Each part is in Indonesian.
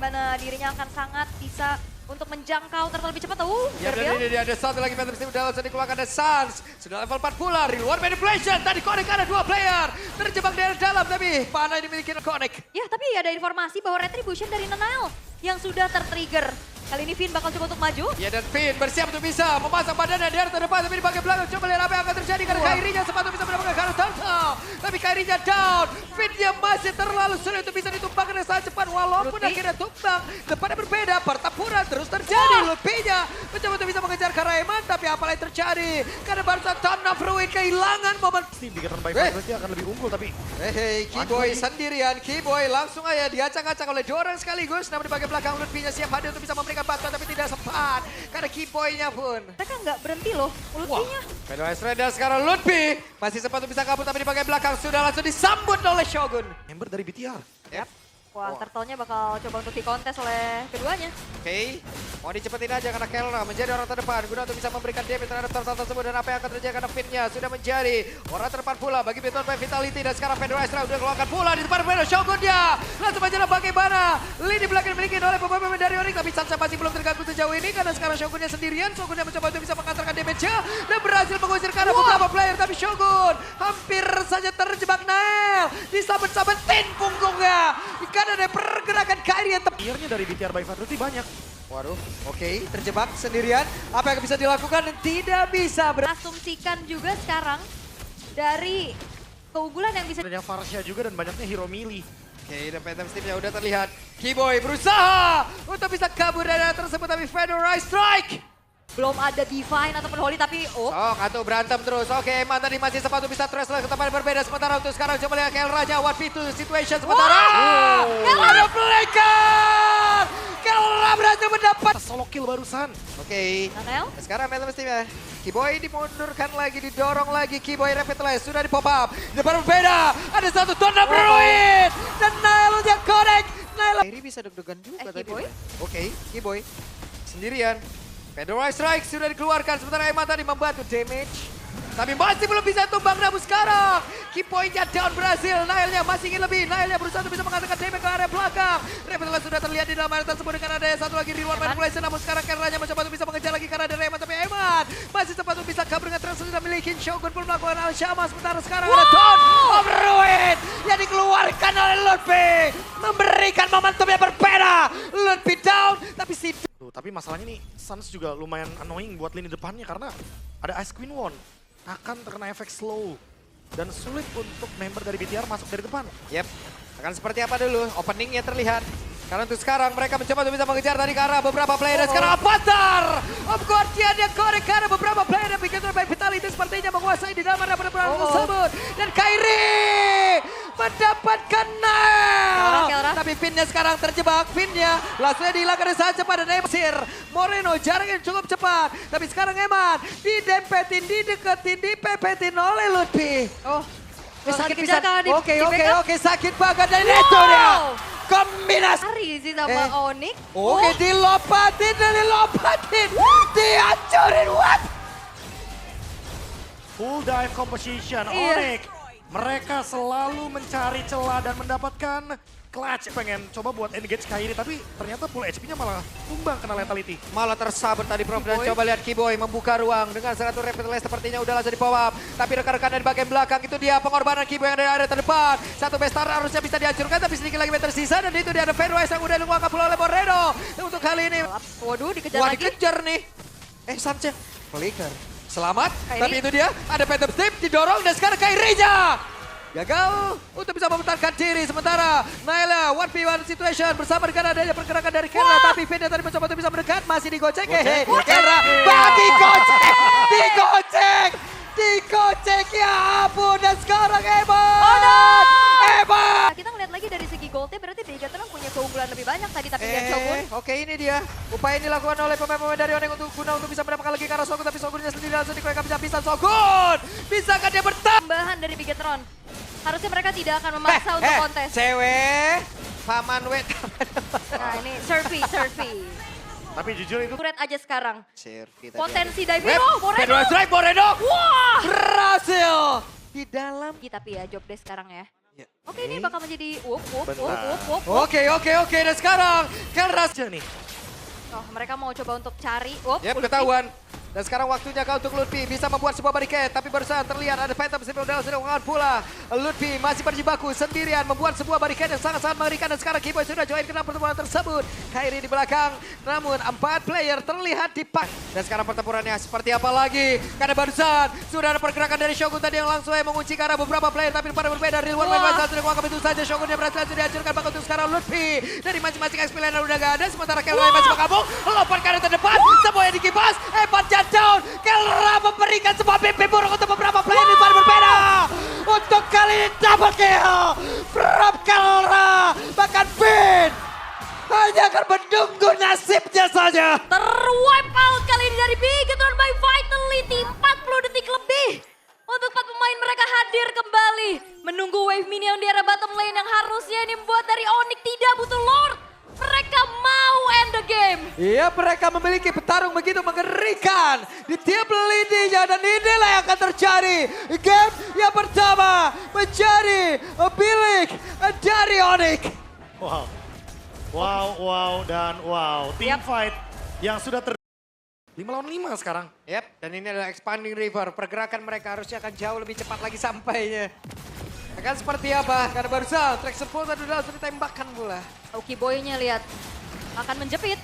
mana dirinya akan sangat bisa untuk menjangkau terlebih cepat. Ya dan ini dia ada satu lagi Phantom Steam udah langsung dikeluarkan ada Suns. Sudah level 4 pula, Real Manipulation. Tadi Connect ada 2 player. Terjebak di dalam tapi panah dimiliki Connect. Ya tapi ada informasi bahwa Retribution dari Nanael yang sudah tertrigger. Kali ini Finn bakal coba untuk maju. Ya dan Finn bersiap untuk bisa memasang badannya di arah terdepan. Tapi di bagian belakang coba lihat apa yang akan terjadi. Karena Kairinya sempat bisa mendapatkan Karus Turtle. Tapi Kairinya down. Finn yang masih terlalu sulit untuk bisa ditumbangkan dengan sangat cepat. Walaupun akhirnya tumbang. Depannya berbeda. Pertempuran terus terjadi. Lupinya mencoba untuk bisa mengejar Karaiman. Tapi apa yang terjadi? Karena barusan Ton of Ruin kehilangan momen. Dikatakan by Virus dia akan lebih unggul tapi Keyboy sendirian. Keyboy langsung aja diacak-acak oleh 2 orang sekaligus. Namun di bagian belakang Lutfinya siap hadir untuk bisa memberikan bantuan tapi tidak sempat. Karena Keyboy-nya pun. Mereka nggak berhenti loh, Lutfinya. Fedwise Reda sekarang Lutfi masih sempat untuk bisa kabur tapi di bagian belakang sudah langsung disambut oleh Shogun. member dari BTR. Yep. Wah, turtle-nya bakal coba untuk dikontes oleh keduanya. Oke, mau dicepetin aja karena Kelra menjadi orang terdepan guna untuk bisa memberikan damage terhadap turtle tersebut dan apa yang akan terjadi karena Finn-nya sudah menjadi orang terdepan pula bagi Beton by Vitality dan sekarang Fedwise Reda udah keluarkan pula di depan Fedwise Shogun-nya. Langsung aja bagaimana lini belakang dimiliki oleh pemain dari Onyx tapi Sansa masih belum terganggu sejauh ini karena sekarang Shogun-nya sendirian. Shogun-nya mencoba untuk bisa mengantarkan damage-nya dan berhasil mengusir karena beberapa player tapi Shogun hampir saja terjebak Nael. Disabet-sabetin punggungnya karena ada pergerakan Kairi yang Tiernya dari BTR by Virus banyak. Waduh, oke, terjebak sendirian. Apa yang bisa dilakukan dan tidak bisa. Asumsikan juga sekarang dari keunggulan yang bisa. Dan yang Farsha juga dan banyaknya hero melee. Oke, dan Phantom Steam-nya udah terlihat. Keyboy berusaha untuk bisa kabur dari arah tersebut tapi Fedorite Strike. Belum ada Divine ataupun Holy tapi Sok, atau berantem terus. Oke, Eman tadi masih sempat untuk bisa trash ke tempat yang berbeda. Sementara untuk sekarang coba lihat KL Raja, 1v2 situation. Sementara ada flicker! KL berhasil mendapat Solo kill barusan. Oke, Nanael. sekarang Phantom Steam ya. Keyboy dimundurkan lagi, didorong lagi. Keyboy revitalize, sudah di pop up. Di depan berbeda, ada satu Tona Bruin. Dan Nail yang connect. Nail. Kairi bisa deg-degan juga tadi. Keyboy? Oke, Keyboy sendirian. Fedorite Strike sudah dikeluarkan, sementara Eman tadi membantu damage. Tapi masih belum bisa tumbang, namun sekarang Keyboy-nya down berhasil. Nailnya masih ingin lebih, Nailnya berusaha untuk bisa mengatakan damage ke area belakang. Revitalize sudah terlihat di dalam area tersebut dengan ada satu lagi Real Manipulation. Namun sekarang Kerlanya mencoba untuk bisa mengejar lagi karena ada Eman. Tapi Eman masih sempat untuk bisa kabur dengan transfer sudah miliki. Shogun pun melakukan Al-Shama. Sementara sekarang ada Ton of Ruin yang dikeluarkan oleh Lutfi. Memberikan momentum yang berbeda. Lutfi down, tapi si Tapi masalahnya nih, Suns juga lumayan annoying buat lini depannya karena ada Ice Queen Won. Akan terkena efek slow. Dan sulit untuk member dari BTR masuk dari depan. Yep, akan seperti apa dulu openingnya terlihat. Karena untuk sekarang mereka mencoba untuk bisa mengejar tadi ke arah beberapa player. Dan sekarang Avatar of Guardian yang korek ke arah beberapa player yang bikin by Vitality sepertinya menguasai di dalam area pertempuran tersebut. Dan Kairi mendapatkan nail. Tapi Finn-nya sekarang terjebak. Finn-nya langsungnya dihilangkan saat cepat dan Mesir. Moreno jaraknya cukup cepat. Tapi sekarang Eman didempetin, dideketin, dipepetin oleh Lutfi. Sakit bisa. Oke, sakit banget dan itu dia. Kombinasi. Hari sih sama Onyx. Oke, dilopatin dan dilopatin. Dihancurin, what? Full dive composition, Onyx. Mereka selalu mencari celah dan mendapatkan clutch. Pengen coba buat engage Kairi, tapi ternyata full HP-nya malah tumbang kena lethality. Malah tersabet tadi Prof dan coba lihat Keyboy membuka ruang dengan satu revitalize sepertinya udah langsung di power up. Tapi rekan-rekan dari bagian belakang itu dia pengorbanan Keyboy yang dari area terdepan. Satu bestar harusnya bisa dihancurkan tapi sedikit lagi tersisa dan itu dia ada Fedwise yang udah diluangkan pula oleh Moreno. Untuk kali ini. Waduh, dikejar Wah, lagi. dikejar nih. Sanchez. Flicker. Selamat, Kairi. tapi itu dia ada Phantom Steam didorong dan sekarang Kairinya gagal untuk bisa membentarkan diri. Sementara Naila 1v1 situation bersama dengan adanya pergerakan dari Kerla. Tapi Finn tadi mencoba untuk bisa mendekat, masih digocek. Kerla digocek ya ampun. Dan sekarang Eman. Kita ngeliat lagi dari segi goldnya berarti Bigatron punya keunggulan lebih banyak tadi tapi lihat Shogun. Oke, ini dia upaya yang dilakukan oleh pemain-pemain dari Onyx untuk guna untuk bisa mendapatkan lagi ke arah Shogun. Tapi Shogunnya sendiri langsung dikeluarkan bisa Shogun. Bisakah dia bertahan? Tambahan dari Bigatron. Harusnya mereka tidak akan memaksa untuk kontes. Cewek, Paman Wet. Nah ini Surfy. Tapi jujur itu Turret aja sekarang. Servi tadi. Potensi diving, Moreno. Fedorite Strike, Moreno. Wah! Berhasil. Di dalam. Tapi ya job desk sekarang ya. Oke, ini bakal menjadi whoop. Oke, dan sekarang Kelra Aja nih. Oh, mereka mau coba untuk cari. Whoop, ya ketahuan. Dan sekarang waktunya kau untuk Lutfi bisa membuat sebuah barricade. Tapi barusan terlihat ada Phantom Simple Down sedang mengawal pula. Lutfi masih berjibaku sendirian membuat sebuah barricade yang sangat-sangat mengerikan. Dan sekarang Kiboy sudah join ke dalam pertempuran tersebut. Kairi di belakang. Namun 4 player terlihat di pak. Dan sekarang pertempurannya seperti apa lagi? Karena barusan sudah ada pergerakan dari Shogun tadi yang langsung mengunci ke arah beberapa player. Tapi pada berbeda dari luar main satu dan kuangkap itu saja. Shogun yang berhasil dihancurkan. Bahkan untuk sekarang Lutfi dari masing-masing XP laner udah gak ada. Sementara Kelra masih berkabung. Lompat ke arah terdepan. Semuanya dikipas. Down. Kelra memberikan sebuah mimpi buruk untuk beberapa player di depan berbeda. Untuk kali ini double kill. From Kelra. Bahkan Finn hanya akan menunggu nasibnya saja. Terwipe out kali ini dari Bigetron by Vitality. 40 detik lebih. Untuk 4 pemain mereka hadir kembali. Menunggu wave minion di area bottom lane yang harusnya ini membuat dari Onyx tidak butuh Lord. Mereka mau end the game. Iya, mereka memiliki petarung begitu mengerikan di tiap lininya dan inilah yang akan terjadi. Game yang pertama menjadi milik dari Onyx. Wow. Team Yap. fight yang sudah 5 lawan 5 sekarang. Yap, dan ini adalah Expanding River. Pergerakan mereka harusnya akan jauh lebih cepat lagi sampainya. Akan seperti apa? Karena barusan Traction Pulse sudah langsung ditembakkan pula. Oki Boy-nya lihat akan menjepit.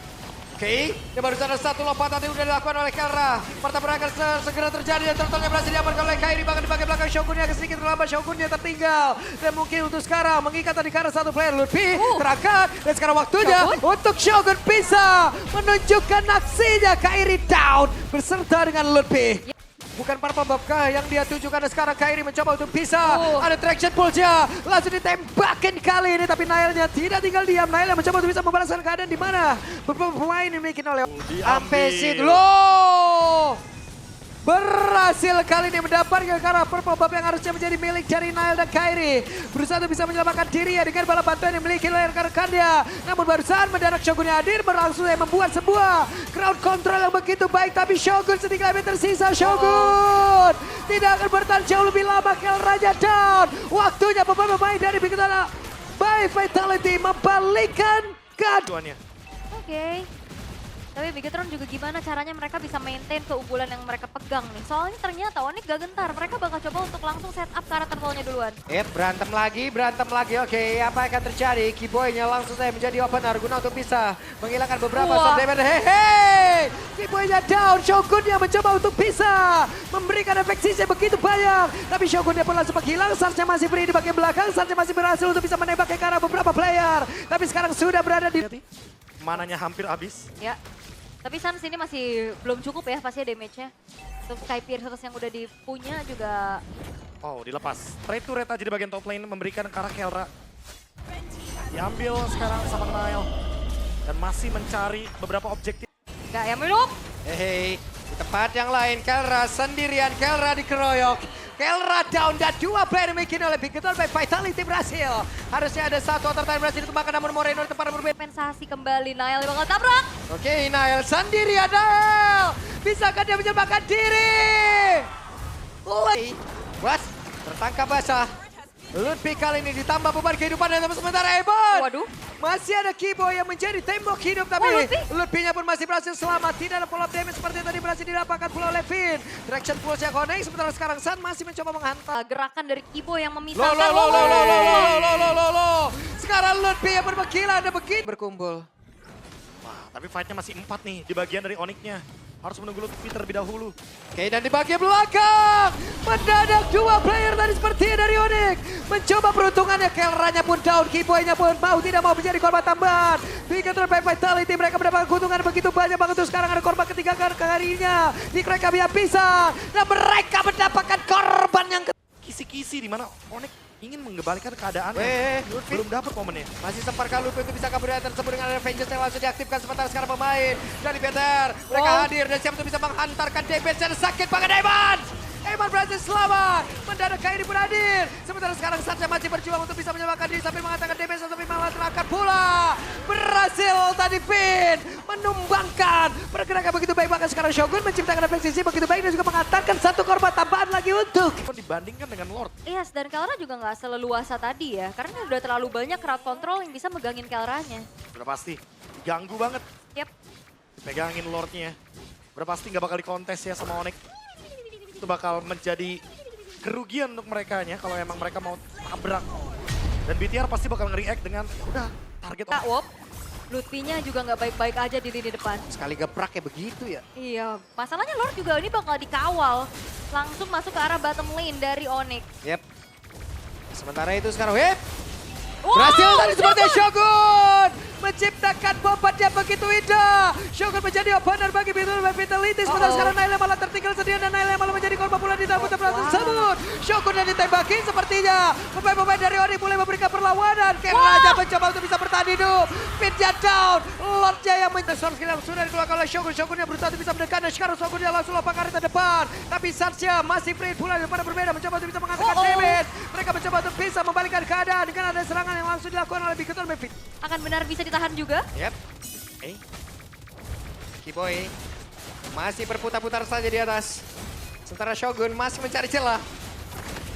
Oke, dan barusan ada satu lompatan yang sudah dilakukan oleh Kelra. Pertempuran akan segera terjadi dan turtle-nya berhasil diamankan oleh Kairi. Bahkan di bagian belakang Shogunnya agak sedikit terlambat, Shogunnya tertinggal. Dan mungkin untuk sekarang mengikat tadi karena satu player Lutfi terangkat. Dan sekarang waktunya untuk Shogun bisa menunjukkan aksinya. Kairi down beserta dengan Lutfi. Bukan Purple Buff-kah yang dia tunjukkan dan sekarang Kairi mencoba untuk bisa. Ada traction pulse-nya. Langsung ditembakin kali ini tapi Nailnya tidak tinggal diam. Nailnya mencoba untuk bisa membalaskan keadaan di mana beberapa pemain dimiliki oleh Ampesit. Loh! Berhasil kali ini mendapatkan karena Purple Buff yang harusnya menjadi milik dari Nail dan Kairi. Berusaha untuk bisa menyelamatkan diri ya dengan bala bantuan yang dimiliki oleh rekan-rekannya. Namun barusan mendadak Shogunnya hadir berlangsung membuat sebuah crowd control yang begitu baik. Tapi Shogun sedikit lebih tersisa. Shogun tidak akan bertahan jauh lebih lama. Kelranya down. Waktunya beberapa pemain dari Bigetron by Vitality membalikkan keaduannya. Oke. Tapi Bigetron juga gimana caranya mereka bisa maintain keunggulan yang mereka pegang nih. Soalnya ternyata Onyx gak gentar. Mereka bakal coba untuk langsung set up ke arah turtle-nya duluan. Berantem lagi. Oke, apa yang akan terjadi? Kiboy-nya langsung saya menjadi opener guna untuk bisa menghilangkan beberapa shot damage. Hehe! Kiboy-nya down. Shogun-nya mencoba untuk bisa memberikan efek sisa begitu banyak. Tapi Shogun-nya pun langsung menghilang. Sarge masih free di bagian belakang. Sarge masih berhasil untuk bisa menembak ke arah beberapa player. Tapi sekarang sudah berada di... Mananya hampir habis. Ya. Tapi Sans ini masih belum cukup ya pastinya damage-nya. Untuk Sky Piercers yang udah dipunya juga... Oh, dilepas. Trade to red aja di bagian top lane memberikan ke arah Kelra. Diambil sekarang sama Nail. Dan masih mencari beberapa objektif. Gak yang minum. Hehe, di tempat yang lain Kelra sendirian, Kelra dikeroyok. Kelra down dan 2 player dimiliki oleh Bigetron by Vitality berhasil. Harusnya ada satu outer time berhasil ditemukan namun Moreno di tempat yang berbeda. Kompensasi kembali Nail bakal tabrak. Oke, Nail sendirian, Nail. Bisakah dia menyelamatkan diri? What? Tertangkap basah. Lutfi kali ini ditambah beban kehidupan dan sementara Ebon. Waduh. Masih ada Kiboy yang menjadi tembok hidup tapi Lutfi-nya pun masih berhasil selamat. Tidak ada follow-up damage seperti yang tadi berhasil didapatkan pula oleh Finn. Traction pulse-nya connect sementara sekarang San masih mencoba menghantam. Gerakan dari Kiboy yang memisahkan. Sekarang Lutfi yang berbekilan dan begitu berkumpul. Wah, tapi fight-nya masih 4 nih di bagian dari Onyx-nya. Harus menunggu Lutfi terlebih dahulu. Oke, dan di bagian belakang mendadak 2 player tadi seperti dari Onyx. Mencoba peruntungannya, Kelranya pun down, Kiboy-nya pun tidak mau menjadi korban tambahan. Bigetron by Vitality mereka mendapatkan keuntungan begitu banyak banget tuh sekarang ada korban ketiga kalinya. Di mereka biar pisah dan mereka mendapatkan korban yang Kisi-kisi di mana Onyx ingin mengembalikan keadaan. Lutfi Belum dapat momennya. masih sempat Lutfi untuk bisa kabur dan tersebut dengan Avengers yang langsung diaktifkan sementara sekarang pemain dari Peter. Mereka hadir dan siap untuk bisa menghantarkan damage yang sakit banget Eman Cuman berhasil selamat. Mendadak Kairi pun hadir. Sementara sekarang Satya masih berjuang untuk bisa menyelamatkan diri sambil mengatakan damage tapi malah terangkat pula. Berhasil tadi Pin menumbangkan. Pergerakan begitu baik bahkan sekarang Shogun menciptakan efek sisi begitu baik dan juga mengatakan satu korban tambahan lagi untuk. Dibandingkan dengan Lord. Yes, dan Kelra juga nggak seleluasa tadi ya. Karena udah terlalu banyak crowd control yang bisa megangin Kelranya. Udah pasti ganggu banget. Yep. Pegangin Lordnya. Udah pasti nggak bakal dikontes ya sama Onyx. Itu bakal menjadi kerugian untuk merekanya kalau emang mereka mau tabrak. Dan BTR pasti bakal nge-react dengan udah target. Kak Wop, Lutfi-nya juga nggak baik-baik aja di lini depan. Sekali geprak kayak begitu ya. Iya, masalahnya Lord juga ini bakal dikawal. Langsung masuk ke arah bottom lane dari Onyx. Yep. Sementara itu sekarang Whip. Wow, Berhasil tadi seperti Shogun menciptakan bombardnya begitu indah. Shogun menjadi opener bagi Vitality. Sementara sekarang Naila malah tertinggal sendirian dan Naila malah menjadi korban pula di dalam putar tersebut. Shogun yang ditembaki sepertinya. Pemain-pemain dari Onyx mulai memberikan perlawanan. Raja mencoba untuk bisa bertahan hidup. Pinnya down. Lordnya yang menyesal skill yang sudah dikeluarkan oleh Shogun. Shogun yang berusaha untuk bisa mendekat dan sekarang Shogun yang langsung lompat ke depan. Tapi Satya masih free pula daripada berbeda mencoba untuk bisa mengatakan damage. Mereka mencoba untuk bisa membalikkan keadaan dengan ada serangan yang langsung dilakukan oleh Bigotron Mevit. Akan benar bisa ditahan juga. Yep. Kiboy masih berputar-putar saja di atas. Sementara Shogun masih mencari celah.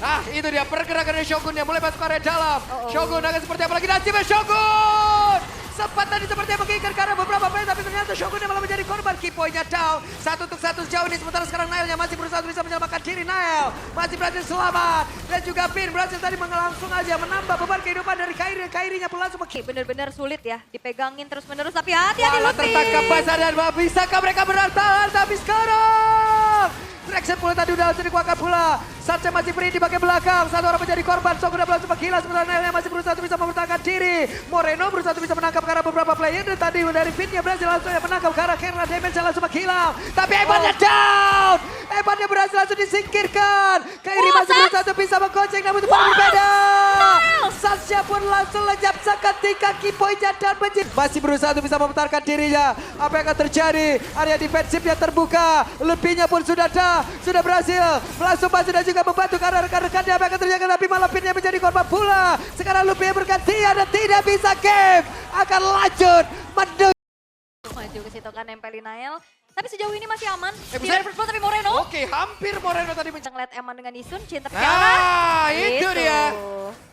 Ah, itu dia pergerakan dari Shogun yang mulai masuk ke area dalam. Shogun akan seperti apa lagi? Nasibnya Shogun! Sempat tadi sepertinya menginginkan karena beberapa play, tapi ternyata Shogun yang malah menjadi korban. Kipoinya down. 1-1 sejauh ini. Sementara sekarang Nail yang masih berusaha untuk bisa menyelamatkan diri. Nail masih berhasil selamat. Dan juga Pin berhasil tadi langsung aja menambah beban kehidupan dari Kairi. Kairinya pun langsung Bener-bener sulit ya, dipegangin terus-menerus. Tapi hati-hati Walau Lutfi. tertangkap basah dan bisakah mereka bertahan? Tapi sekarang Rexen pula tadi udah langsung dikuatkan pula. Satya masih free di bagian belakang. Satu orang menjadi korban. Shogun udah langsung menghilang. Sementara Nailnya masih berusaha untuk bisa mempertahankan diri. Moreno berusaha untuk bisa menangkap karena beberapa player. Dan tadi dari Finnya berhasil langsung menangkap karena damage langsung menghilang. Tapi Evannya down. Evannya berhasil langsung disingkirkan. Kairi masih berusaha untuk bisa menggoceng namun itu berbeda. Satya pun langsung lenyap seketika. Kipoinya down masih berusaha untuk bisa memutarkan dirinya. Apa yang akan terjadi? Area defensifnya terbuka. Lebihnya pun sudah ada. Sudah berhasil. Langsung masih dan juga membantu karena rekan-rekannya apa yang akan terjadi. Tapi malah Pinnya menjadi korban pula. Sekarang Lupi bergantian dan tidak bisa game. Akan lanjut. Maju ke situ kan nempelin Nail. Tapi sejauh ini masih aman. buset. Tidak first blood tapi Moreno. Oke, hampir Moreno tadi Ngeliat Eman dengan Isun, cinta Nah, itu Gitu. dia.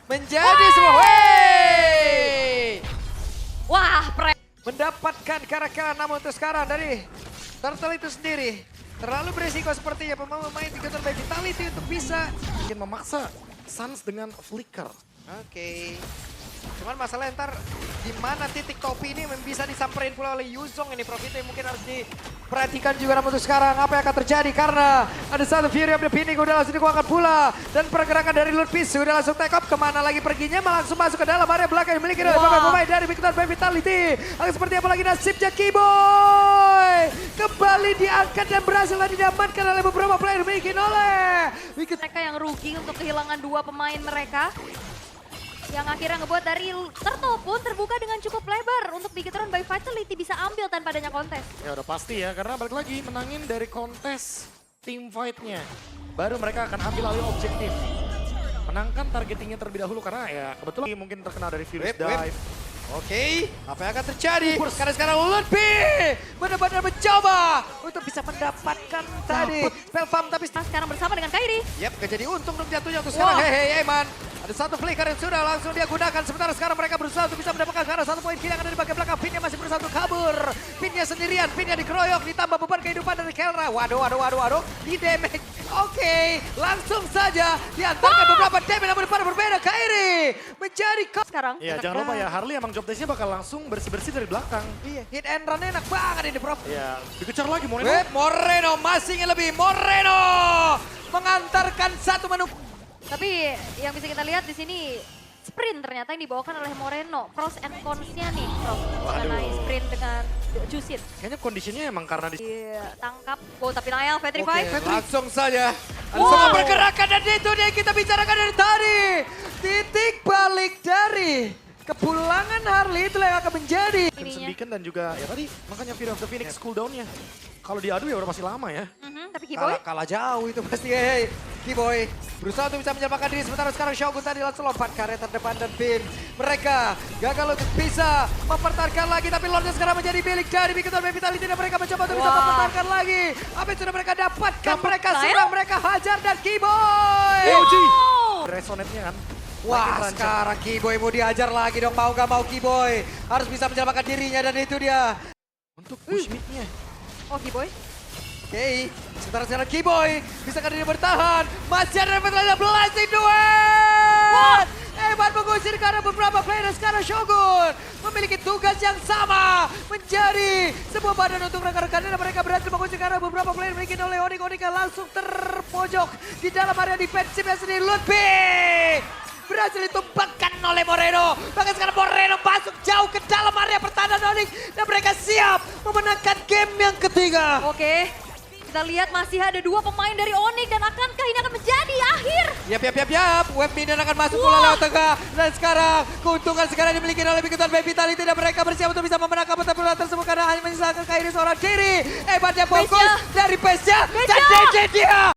Menjadi semua. Wey! Wah, Mendapatkan karakter namun untuk sekarang dari Turtle itu sendiri. Terlalu beresiko sepertinya pemain Bigotron by Vitality untuk bisa. Ingin memaksa Suns dengan flicker. Oke. Cuman masalah ntar di mana titik topi ini bisa disamperin pula oleh Yuzong ini. Profitnya mungkin harus diperhatikan juga namun untuk sekarang apa yang akan terjadi karena ada satu Fury of the Pinning udah langsung dikuatkan pula. Dan pergerakan dari Lutfi sudah langsung take off. Kemana lagi perginya langsung masuk ke dalam area belakang yang dimiliki oleh pemain dari Bigotron by Vitality. Akan seperti apa lagi nasibnya Kiboy. Kembali diangkat dan berhasil tadi diamankan oleh beberapa player dimiliki oleh mereka yang rugi untuk kehilangan dua pemain mereka. Yang akhirnya ngebuat dari Turtle pun terbuka dengan cukup lebar untuk Bigotron by Vitality bisa ambil tanpa adanya kontes. Ya udah pasti ya, karena balik lagi menangin dari kontes team fight-nya. Baru mereka akan ambil alih objektif. Menangkan targetingnya terlebih dahulu karena ya kebetulan mungkin terkena dari Furious Dive. Oke, apa yang akan terjadi? Karena sekarang Lutfi benar-benar mencoba untuk bisa mendapatkan tadi spell farm tapi Sekarang bersama dengan Kairi. yep, gak jadi untung untuk jatuhnya untuk sekarang. Hei, man. Ada satu flicker yang sudah langsung dia gunakan. Sementara sekarang mereka berusaha untuk bisa mendapatkan karena satu poin kill yang ada di bagian belakang. Pinnya masih berusaha untuk kabur. Pinnya sendirian, Pinnya dikeroyok, ditambah beban kehidupan dari Kelra. Waduh. Di damage. Oke, langsung saja diantarkan beberapa damage namun depan berbeda. Kairi menjadi Sekarang. Ya jangan lupa ya, Harley emang job desk-nya bakal langsung bersih-bersih dari belakang. Iya, hit and run enak banget ini, Prof. Ya, dikejar lagi Moreno. Moreno masih ingin lebih. Moreno mengantarkan satu menu. Tapi yang bisa kita lihat di sini sprint ternyata yang dibawakan oleh Moreno. Pros and cons-nya nih, Prof. Mengenai sprint dengan Jusit. Kayaknya kondisinya emang karena di... Iya, tangkap. Oh, tapi Nail, Petrify. Langsung saja. Ada semua pergerakan dan itu dia yang kita bicarakan dari tadi. Titik balik dari kepulangan Harley itulah yang akan menjadi. Crimson Beacon dan juga ya tadi makanya Fear of the Phoenix cooldown-nya. Kalau diadu ya udah pasti lama ya. Tapi Kiboy? Kalah jauh itu pasti. Hey, Kiboy berusaha untuk bisa menyelamatkan diri. Sementara sekarang Shogun tadi langsung lompat ke area terdepan dan Pin. Mereka gagal untuk bisa mempertahankan lagi. Tapi Lordnya sekarang menjadi milik dari Bigton Vitality. Dan mereka mencoba untuk bisa mempertahankan lagi. Apa yang sudah mereka dapatkan? Mereka serang, mereka hajar dan Kiboy. Resonate-nya kan. Wah, sekarang Kiboy mau dihajar lagi dong. Mau gak mau Kiboy harus bisa menyelamatkan dirinya dan itu dia. Untuk push mid-nya. Oh Kiboy? Oke, sementara sekarang Kiboy bisa kan dia bertahan. Masih ada repetan blessing duet. Hebat mengusir karena beberapa player sekarang Shogun memiliki tugas yang sama menjadi sebuah badan untuk rekan-rekannya dan mereka berhasil mengusir karena beberapa player memiliki oleh Onyx. Onyx yang langsung terpojok di dalam area defensifnya sendiri. Ludwig berhasil ditumpangkan oleh Moreno. Bahkan sekarang Moreno masuk jauh ke dalam area pertahanan Onyx dan mereka siap memenangkan game yang ketiga. Oke, kita lihat masih ada 2 pemain dari Onyx dan akankah ini akan menjadi akhir? Yap. Web Minion akan masuk bola lewat tengah. Dan sekarang keuntungan sekarang dimiliki oleh Bigton Vitality dan mereka bersiap untuk bisa memenangkan pertempuran tersebut karena hanya menyisakan Kairi seorang diri. Hebatnya fokus dari Pesja dan DJ dia.